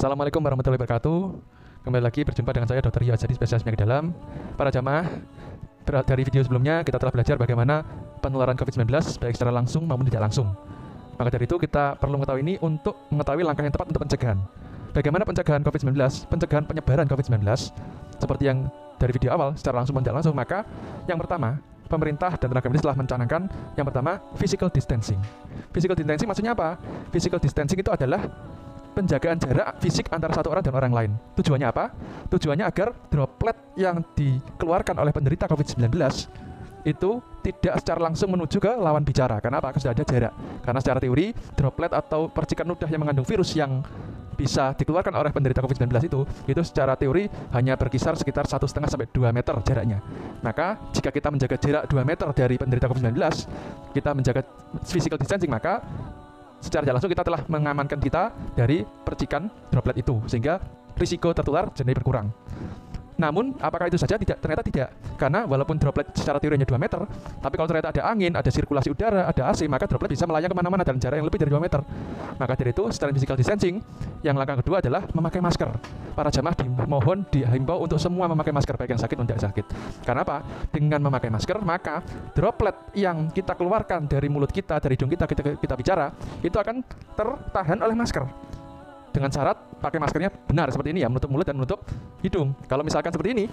Assalamualaikum warahmatullahi wabarakatuh. Kembali lagi berjumpa dengan saya Dr. Yosadi, spesialis penyakit dalam. Para jamaah, dari video sebelumnya kita telah belajar bagaimana penularan COVID-19 baik secara langsung maupun tidak langsung. Maka dari itu kita perlu mengetahui ini untuk mengetahui langkah yang tepat untuk pencegahan. Bagaimana pencegahan COVID-19, pencegahan penyebaran COVID-19, seperti yang dari video awal, secara langsung maupun tidak langsung. Maka yang pertama, pemerintah dan tenaga medis telah mencanangkan yang pertama, physical distancing. Physical distancing maksudnya apa? Physical distancing itu adalah penjagaan jarak fisik antara satu orang dan orang lain. Tujuannya apa? Tujuannya agar droplet yang dikeluarkan oleh penderita COVID-19 itu tidak secara langsung menuju ke lawan bicara. Karena apa? Sudah ada jarak. Karena secara teori, droplet atau percikan ludah yang mengandung virus yang bisa dikeluarkan oleh penderita COVID-19 itu secara teori hanya berkisar sekitar 1,5 sampai 2 meter jaraknya. Maka jika kita menjaga jarak 2 meter dari penderita COVID-19, kita menjaga physical distancing, maka secara tidak langsung kita telah mengamankan kita dari percikan droplet itu, sehingga risiko tertular jadi berkurang. Namun, apakah itu saja? Tidak, ternyata tidak. Karena walaupun droplet secara teori hanya 2 meter, tapi kalau ternyata ada angin, ada sirkulasi udara, ada AC, maka droplet bisa melayang kemana-mana dalam jarak yang lebih dari 2 meter. Maka dari itu, setelah physical distancing, yang langkah kedua adalah memakai masker. Para jamaah dihimbau untuk semua memakai masker, baik yang sakit maupun tidak sakit. Karena apa? Dengan memakai masker, maka droplet yang kita keluarkan dari mulut kita, dari hidung kita bicara, itu akan tertahan oleh masker. Dengan syarat pakai maskernya benar seperti ini ya, menutup mulut dan menutup hidung. Kalau misalkan seperti ini,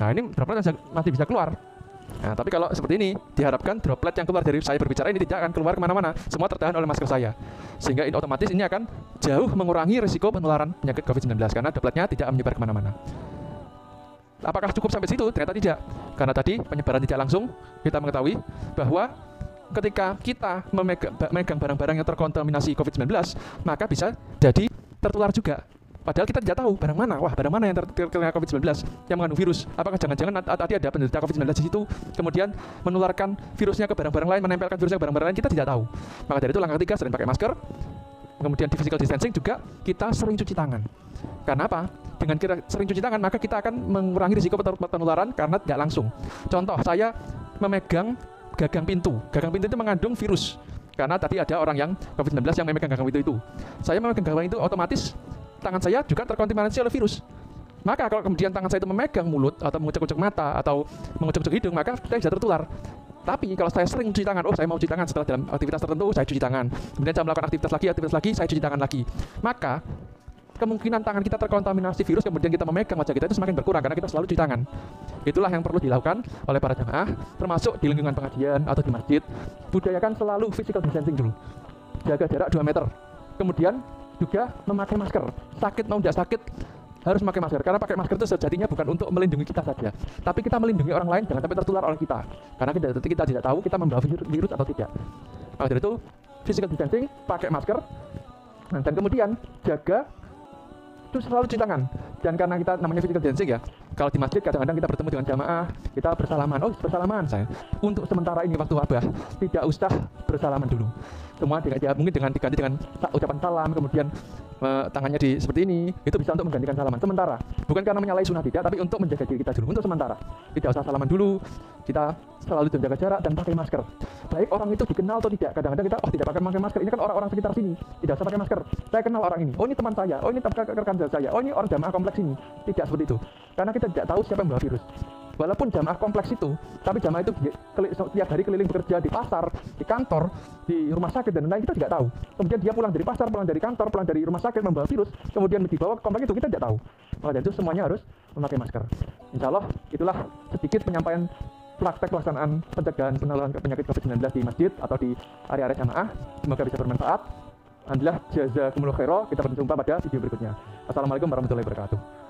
nah ini droplet masih bisa keluar. Nah, tapi kalau seperti ini, diharapkan droplet yang keluar dari saya berbicara ini tidak akan keluar kemana-mana, semua tertahan oleh masker saya. Sehingga otomatis ini akan jauh mengurangi risiko penularan penyakit COVID-19 karena dropletnya tidak menyebar kemana-mana. Apakah cukup sampai situ? Ternyata tidak. Karena tadi penyebaran tidak langsung, kita mengetahui bahwa ketika kita memegang barang-barang yang terkontaminasi COVID-19, maka bisa jadi tertular juga. Padahal kita tidak tahu barang mana yang terkena COVID-19 yang mengandung virus. Apakah jangan-jangan tadi ada penderita COVID-19 di situ, kemudian menularkan virusnya ke barang-barang lain, menempelkan virusnya ke barang-barang lain, kita tidak tahu. Maka dari itu langkah ketiga, selain pakai masker, kemudian di physical distancing juga kita sering cuci tangan. Karena apa? Dengan kita sering cuci tangan, maka kita akan mengurangi risiko penularan karena tidak langsung. Contoh, saya memegang gagang pintu. Gagang pintu itu mengandung virus. Karena tadi ada orang yang COVID-19 yang memegang gagang pintu itu. Saya memegang gagang itu, otomatis tangan saya juga terkontaminasi oleh virus. Maka kalau kemudian tangan saya itu memegang mulut atau mengucek-ucek mata atau mengucek-ucek hidung, maka saya bisa tertular. Tapi kalau saya sering cuci tangan, saya mau cuci tangan setelah dalam aktivitas tertentu, saya cuci tangan. Kemudian saya melakukan aktivitas lagi, saya cuci tangan lagi. Maka kemungkinan tangan kita terkontaminasi virus kemudian kita memegang wajah kita itu semakin berkurang karena kita selalu cuci tangan. Itulah yang perlu dilakukan oleh para jamaah, termasuk di lingkungan pengajian atau di masjid. Budayakan selalu physical distancing dulu. Jaga jarak 2 meter. Kemudian juga memakai masker. Sakit mau tidak sakit harus memakai masker. Karena pakai masker itu sejatinya bukan untuk melindungi kita saja, tapi kita melindungi orang lain jangan sampai tertular oleh kita. Karena kita tidak tahu kita membawa virus atau tidak. Maka dari itu physical distancing, pakai masker, dan kemudian jaga itu selalu cuci tangan. Dan karena kita namanya physical distancing ya, kalau di masjid kadang-kadang kita bertemu dengan jamaah, kita bersalaman. Bersalaman saya. Untuk sementara ini waktu wabah tidak usah bersalaman dulu. Semua mungkin diganti dengan ucapan salam, kemudian tangannya seperti ini, itu bisa untuk menggantikan salaman sementara. Bukan karena menyalahi sunnah tidak, tapi untuk menjaga diri kita dulu untuk sementara. Tidak usah salaman dulu. Kita selalu menjaga jarak dan pakai masker. Baik orang itu dikenal atau tidak. Kadang-kadang kita tidak pakai masker. Ini kan orang-orang sekitar sini. Tidak usah pakai masker. Saya kenal orang ini. Oh, ini teman saya. Oh, ini rekan saya. Oh, ini orang jamaah kompleks ini. Tidak seperti itu. Karena kita tidak tahu siapa yang membawa virus. Walaupun jamaah kompleks itu, tapi jamaah itu setiap hari keliling bekerja di pasar, di kantor, di rumah sakit dan lain-lain, kita tidak tahu. Kemudian dia pulang dari pasar, pulang dari kantor, pulang dari rumah sakit membawa virus, kemudian dibawa ke kompleks itu, kita tidak tahu. Maka dari itu semuanya harus memakai masker. Insya Allah itulah sedikit penyampaian praktek pelaksanaan pencegahan penularan penyakit COVID-19 di masjid atau di area-area jamaah. Semoga bisa bermanfaat. Alhamdulillah, jazakumullah khairan. Kita berjumpa pada video berikutnya. Assalamualaikum warahmatullahi wabarakatuh.